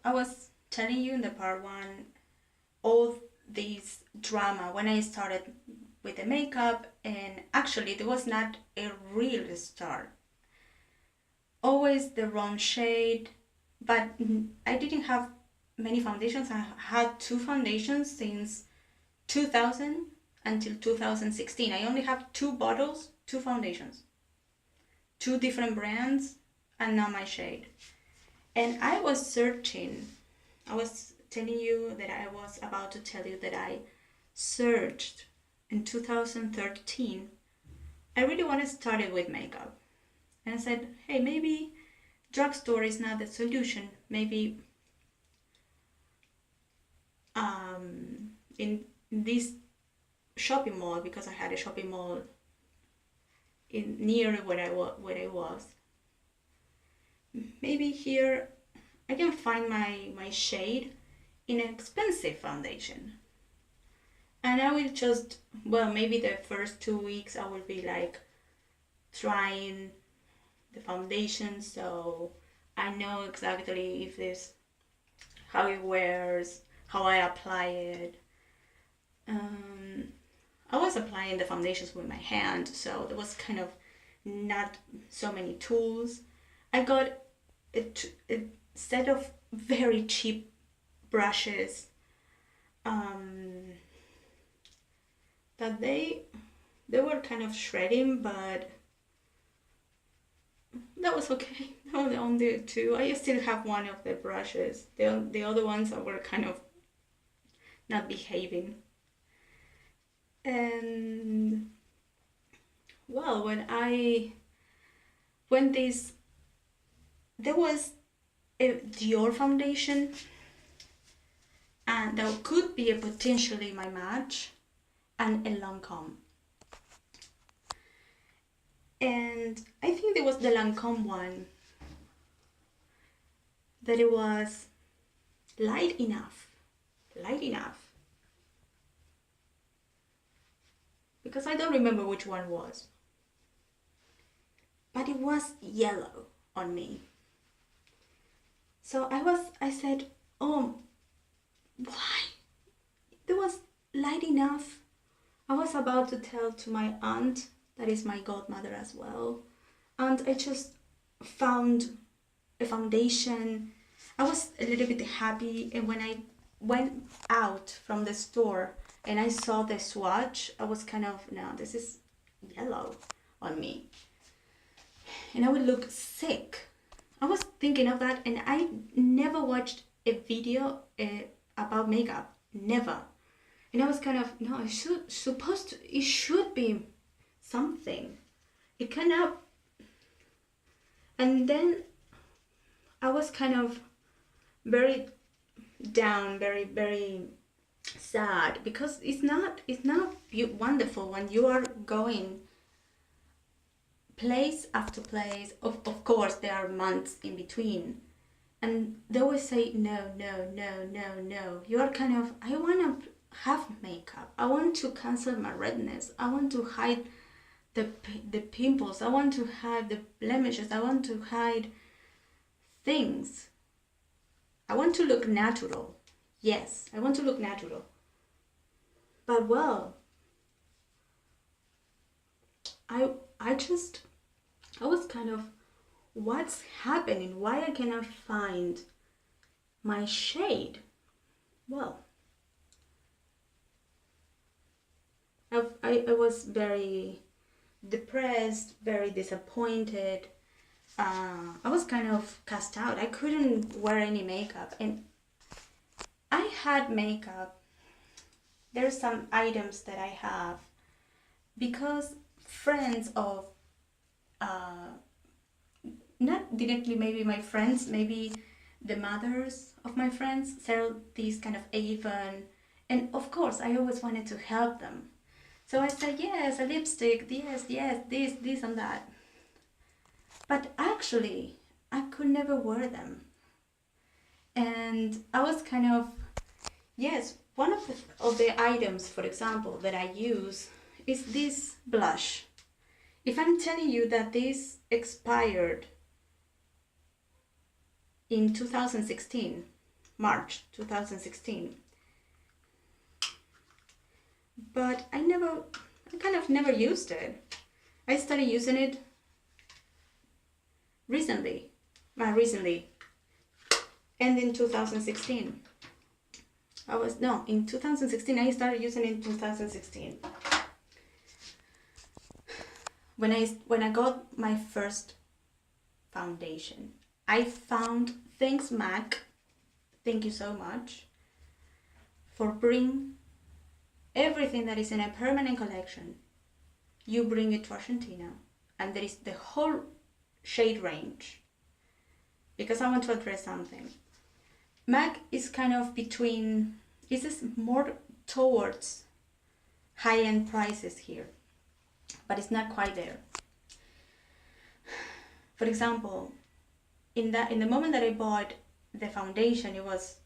I was telling you in the part one, all this drama when I started with the makeup, and actually there was not a real start. Always the wrong shade, but I didn't have many foundations. I had 2 foundations since 2000 until 2016. I only have 2 bottles, 2 foundations, 2 different brands, and not my shade. And I was searching. I was telling you that I was about to tell you that I searched in 2013. I really wanted to start it with makeup. And I said, hey, maybe drugstore is not the solution. Maybe in this shopping mall, because I had a shopping mall near where I was. Maybe here I can find my shade in an expensive foundation. And I will just, well, maybe the first 2 weeks I will be like trying the foundation, so I know exactly if this, how it wears, how I apply it. I was applying the foundations with my hand, so there was kind of not so many tools. I got a set of very cheap brushes that they were kind of shredding, but that was okay. That was the only 2. I still have one of the brushes. The other ones were kind of not behaving. And well, there was a Dior foundation, and that could be potentially my match, and a Lancome. And I think there was the Lancome one that it was light enough, because I don't remember which one was, but it was yellow on me. So I said, oh, why? It was light enough. I was about to tell to my aunt, that is my godmother as well, and I just found a foundation. I was a little bit happy, and when I went out from the store and I saw the swatch, I was kind of, no, this is yellow on me, and I would look sick. I was thinking of that, and I never watched a video about makeup, never. And I was kind of, no, it should be something. It cannot. And then I was kind of very down, very, very sad, because it's not wonderful when you are going place after place. Of course, there are months in between, and they always say no. You are kind of, I want to have makeup. I want to cancel my redness. I want to hide the pimples. I want to hide the blemishes. I want to hide things. I want to look natural. Yes, I want to look natural. But well, I was kind of, what's happening? Why I cannot find my shade? Well, I was very depressed, very disappointed. I was kind of cast out. I couldn't wear any makeup, and I had makeup. There's some items that I have because friends of, not directly maybe my friends, maybe the mothers of my friends sell these kind of Avon, and of course I always wanted to help them. So I said, yes, a lipstick, yes, this and that. But actually, I could never wear them. And I was kind of, yes, one of the items, for example, that I use is this blush. If I'm telling you that this expired in 2016, March 2016. But I kind of never used it. I started using it recently, and in 2016. In 2016, I started using it in 2016. When I got my first foundation, I found, thanks Mac, thank you so much for bringing everything that is in a permanent collection. You bring it to Argentina, and there is the whole shade range, because I want to address something. MAC is kind of between, this is more towards high-end prices here, but it's not quite there. For example, in the moment that I bought the foundation, it was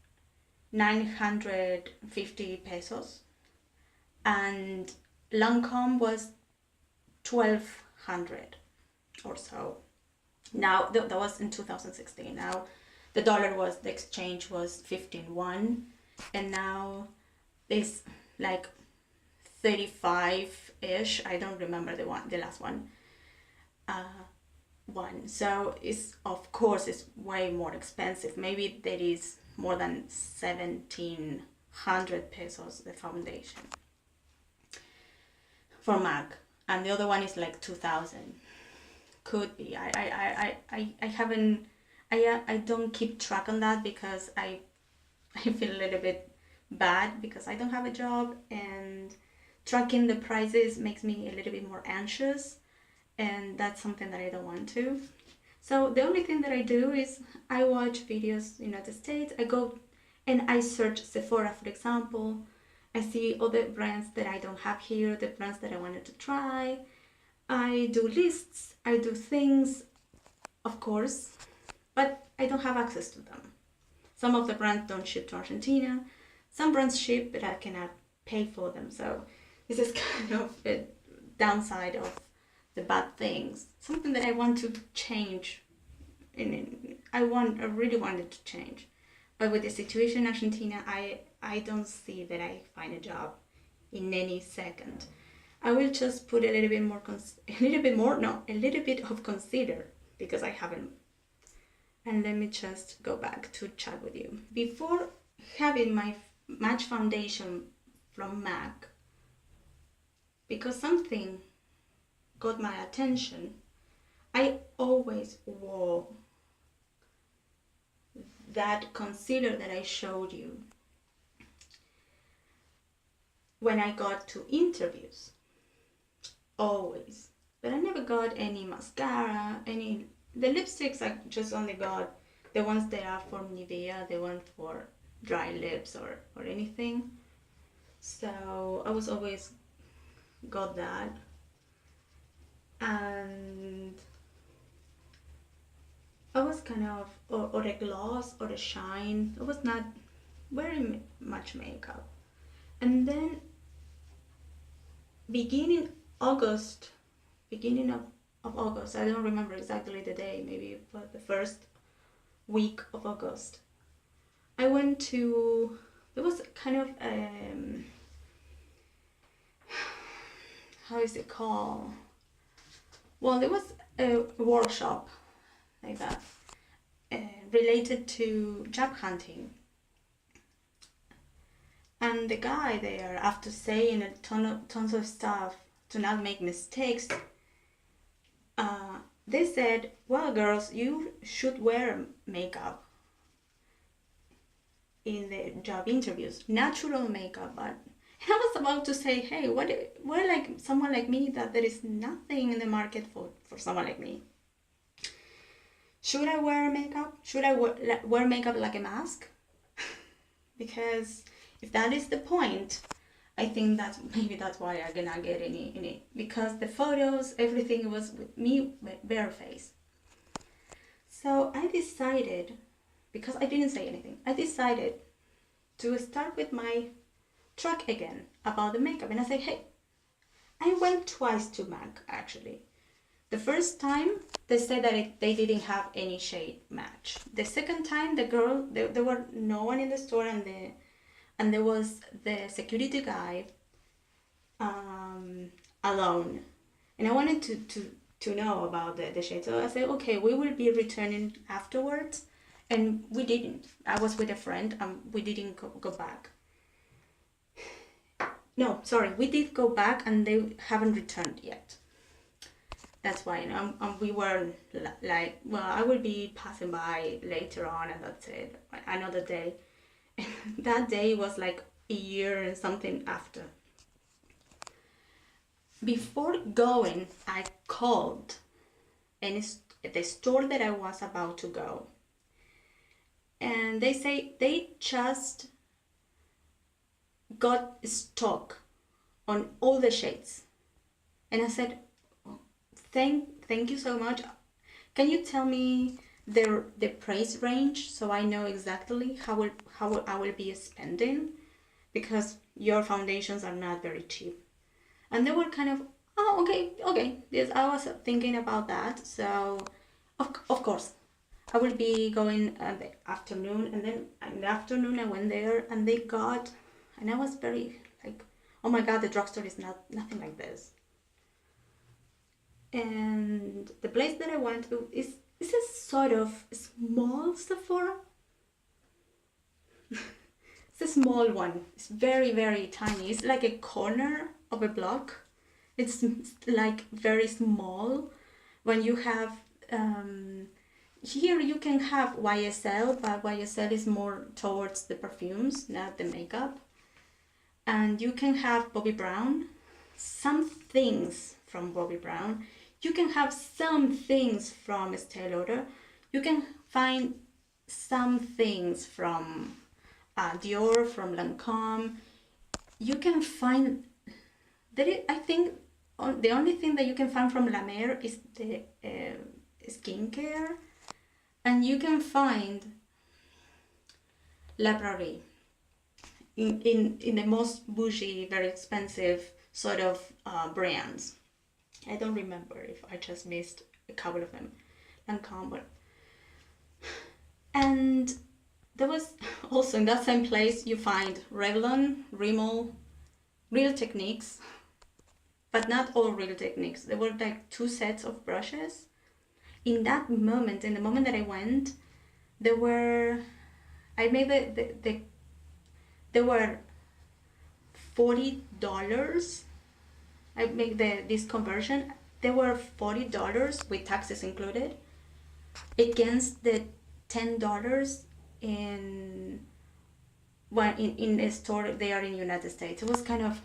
950 pesos, and Lancome was 1200 or so. Now that was in 2016. Now the exchange was 15.1, and now it's like 35-ish. I don't remember the last one. So it's, of course, it's way more expensive. Maybe there is more than 1700 pesos the foundation for MAC, and the other one is like 2000. Could be. I haven't. I don't keep track on that because I feel a little bit bad because I don't have a job, and tracking the prices makes me a little bit more anxious, and that's something that I don't want to. So the only thing that I do is I watch videos in the United States. I go and I search Sephora, for example. I see all the brands that I don't have here, the brands that I wanted to try. I do lists, I do things, of course, but I don't have access to them. Some of the brands don't ship to Argentina. Some brands ship, but I cannot pay for them. So this is kind of a downside of the bad things. Something that I want to change. I really wanted to change. But with the situation in Argentina, I don't see that I find a job in any second. I will just put a little bit of consider, because I haven't. And let me just go back to chat with you. Before having my match foundation from MAC, because something got my attention, I always wore that concealer that I showed you when I got to interviews. Always. But I never got any mascara, the lipsticks. I just only got the ones that are from Nivea, the ones for dry lips or anything. So I was always got that. And I was kind of, or a gloss or a shine. I was not wearing much makeup. And then beginning of August, I don't remember exactly the day, maybe for the first week of August, I went to, there was kind of, how is it called? Well, there was a workshop like that, related to job hunting. And the guy there, after saying tons of stuff to not make mistakes, they said, well, girls, you should wear makeup in the job interviews, natural makeup. But I was about to say, hey, we're like someone like me, that there is nothing in the market for someone like me. Should I wear makeup? Should I wear makeup like a mask? Because if that is the point, I think that maybe that's why I cannot get any, because the photos, everything was with me bare face. So I decided, because I didn't say anything, I decided to start with my track again about the makeup. And I said, hey, I went twice to MAC actually. The first time they said that they didn't have any shade match. The second time, the girl, there were no one in the store, and there was the security guy alone, and I wanted to know about the shade. So I said, okay, we will be returning afterwards, and we didn't. I was with a friend, and we didn't go back. No, sorry, we did go back, and they haven't returned yet. That's why, we were like, well, I will be passing by later on, and that's it, another day. And that day was like a year and something after. Before going, I called the store that I was about to go. And they say they just got stock on all the shades. And I said, thank you so much. Can you tell me the price range so I know exactly how I will be spending? Because your foundations are not very cheap. And they were kind of, oh, okay. Yes, I was thinking about that. So, of course, I will be going in the afternoon. And then in the afternoon, I went there, and they got, and I was very like, oh my God, the drugstore is nothing like this. And the place that I went to is a sort of small Sephora. It's a small one. It's very, very tiny. It's like a corner of a block. It's like very small. When you have here you can have YSL, but YSL is more towards the perfumes, not the makeup. And you can have Bobbi Brown, some things from Bobbi Brown. You can have some things from Estee Lauder. You can find some things from Dior, from Lancome. You can find I think the only thing that you can find from La Mer is the skincare, and you can find La Prairie in the most bougie, very expensive sort of brands. I don't remember if I just missed a couple of them. Lancome. And there was also in that same place you find Revlon, Rimmel, Real Techniques, but not all Real Techniques. There were like 2 sets of brushes. In the moment that I went, there were $40. I make this conversion. There were $40 with taxes included, against the $10 in a store there in United States. It was kind of,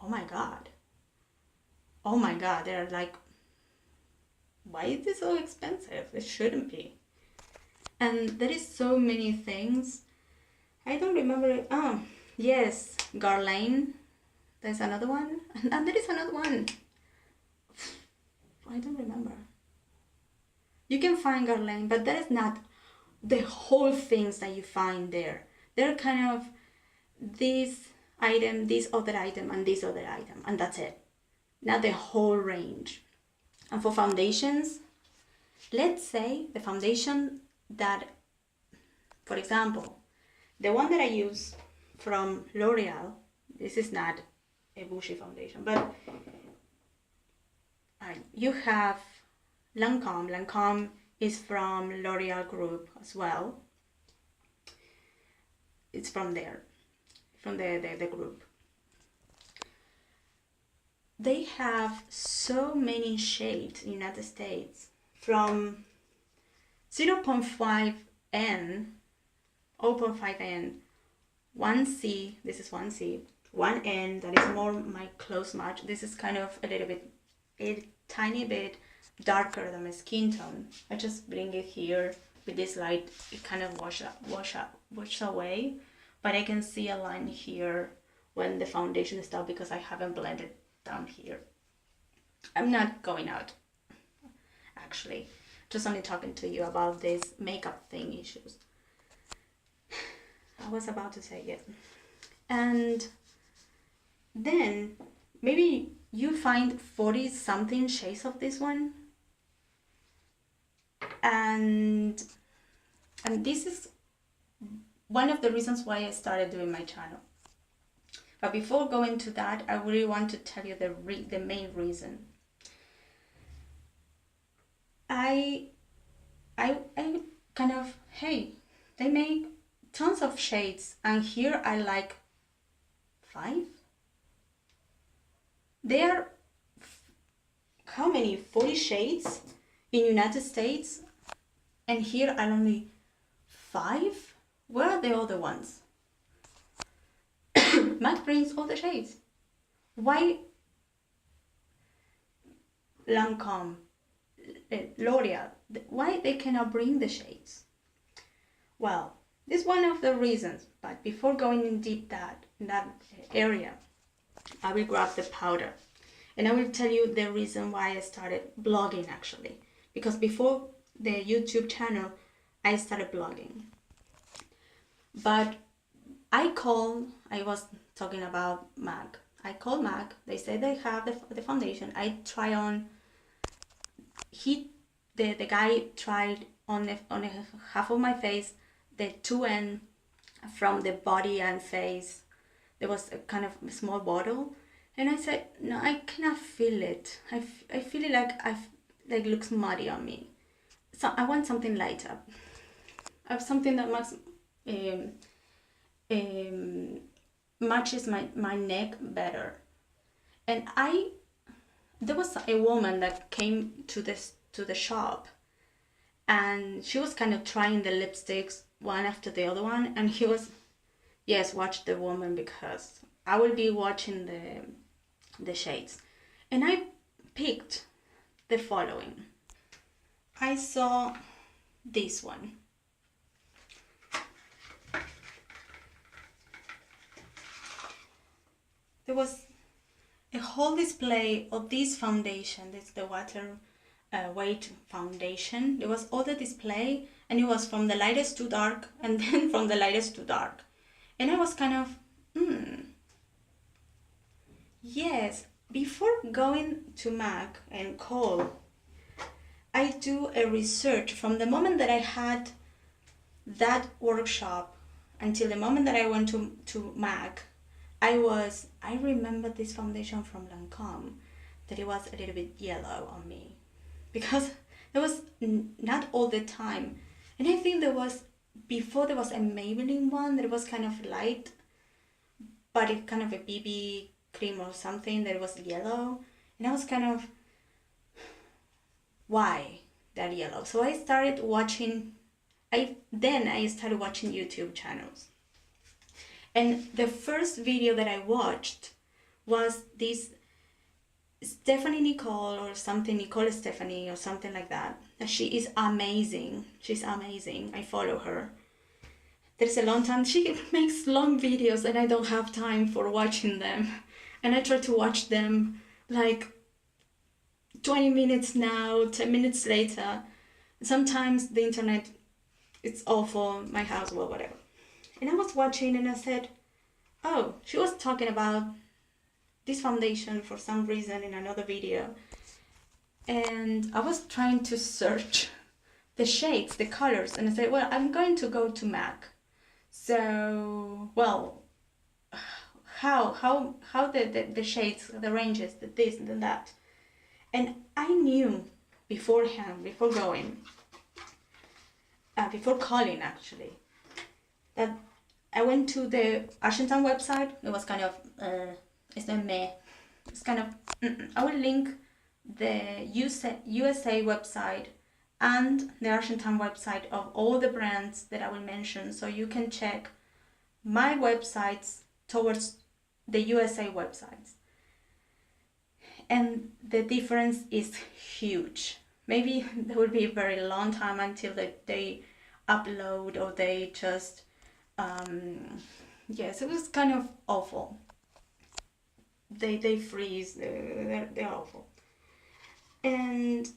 oh my god. They're like, why is this so expensive? It shouldn't be. And there is so many things. I don't remember it. Oh, yes, Guerlain. There's another one. And there is another one. I don't remember. You can find Guerlain, but that is not the whole things that you find there. They're kind of this item, this other item, and this other item, and that's it. Not the whole range. And for foundations, let's say the foundation that, for example, the one that I use from L'Oreal, this is not a bushy foundation, but you have Lancome. Lancome is from L'Oreal Group as well. It's from there, from the group. They have so many shades in the United States, from 0.5N, 0.5N, 1C, this is 1C, 1N, that is more my close match. This is kind of a tiny bit darker than my skin tone. I just bring it here with this light. It kind of wash away, but I can see a line here when the foundation is down because I haven't blended down here. I'm not going out, actually, just only talking to you about this makeup thing issues. I was about to say it. And then maybe you find 40 something shades of this one, And this is one of the reasons why I started doing my channel. But before going to that, I really want to tell you the main reason. I kind of, hey, they make tons of shades, and here I like 5. There are how many? 40 shades in United States, and here are only 5. Where are the other ones? MAC brings all the shades. Why Lancome, L'Oreal, why they cannot bring the shades? Well, this is one of the reasons, but before going in deep in that area, I will grab the powder and I will tell you the reason why I started blogging actually. Because before the YouTube channel, I started blogging. But I was talking about MAC. I called MAC, they said they have the foundation. I try on, the guy tried on half of my face, the 2N from the body and face. There was a kind of small bottle, and I said, no, I cannot feel it. I feel it like looks muddy on me. So I want something lighter. I have something that matches my neck better. And there was a woman that came to the shop, and she was kind of trying the lipsticks one after the other one, and he was, yes, watch the woman because I will be watching the shades. And I picked the following. I saw this one. There was a whole display of this foundation. This is the water weight foundation. There was all the display, and it was from the lightest to dark, and then from the lightest to dark. And I was kind of, yes, before going to MAC and call, I do a research from the moment that I had that workshop until the moment that I went to MAC. I remember this foundation from Lancome, that it was a little bit yellow on me, because there was not all the time. And I think before there was a Maybelline one that was kind of light, but it kind of a BB cream or something that was yellow. And I was kind of, why that yellow? So I started watching, I started watching YouTube channels. And the first video that I watched was this Stephanie Nicole or something, Nicole Stephanie or something like that. She is amazing. She's amazing. I follow her. There's a long time. She makes long videos and I don't have time for watching them. And I try to watch them like 20 minutes now, 10 minutes later. Sometimes the internet, it's awful, my house, well, whatever. And I was watching and I said, oh, she was talking about this foundation for some reason in another video. And I was trying to search the shades, the colors, and I said, well, I'm going to go to MAC. So, well, how the shades, the ranges, the this and that. And I knew beforehand, before going, before calling actually, that I went to the Argentine website. It was kind of, it's not me. It's kind of, I will link the USA website and the Argentine website of all the brands that I will mention, so you can check my websites towards the USA websites. And the difference is huge. Maybe there will be a very long time until they upload or they just, yes, it was kind of awful. They freeze, they're awful. And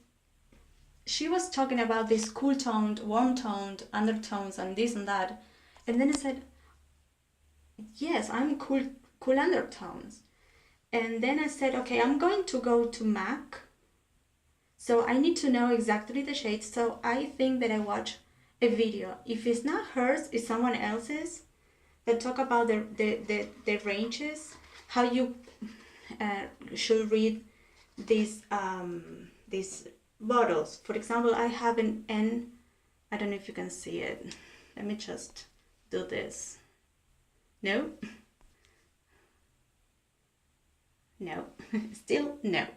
she was talking about this cool toned, warm toned, undertones and this and that. And then I said, yes, I'm cool undertones. And then I said, okay, I'm going to go to MAC So I need to know exactly the shades. So I think that I watch a video. If it's not hers, it's someone else's that talk about the ranges, how you should read these bottles. For example, I have an N. I don't know if you can see it. Let me just do this. No. No. Still no.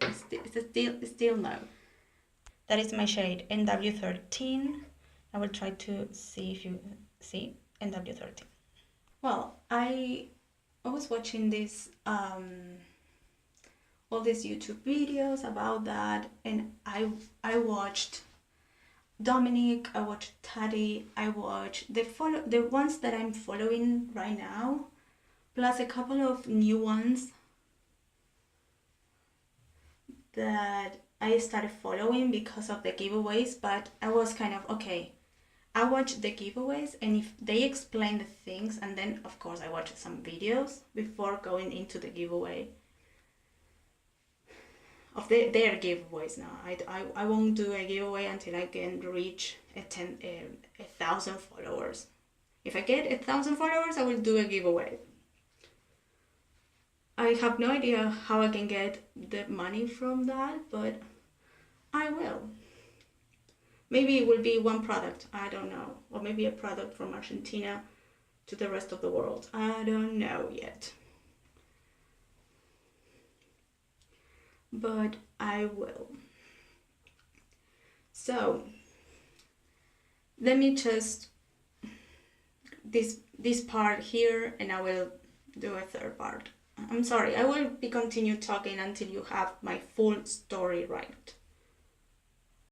Still no. That is my shade NW13. I will try to see if you see NW13. Well, I was watching this all these YouTube videos about that, and I watched Dominic, I watched Taddy, I watched the ones that I'm following right now, plus a couple of new ones that I started following because of the giveaways, but I was kind of, okay, I watched the giveaways, and if they explain the things, and then of course I watched some videos before going into the giveaway of their giveaways. Now I won't do a giveaway until I can reach 1,000 followers. If I get 1,000 followers, I will do a giveaway. I have no idea how I can get the money from that, but I will. Maybe it will be one product, I don't know, or maybe a product from Argentina to the rest of the world. I don't know yet. But I will. So let me just this part here, and I will do a third part. I'm sorry, I will be continue talking until you have my full story right.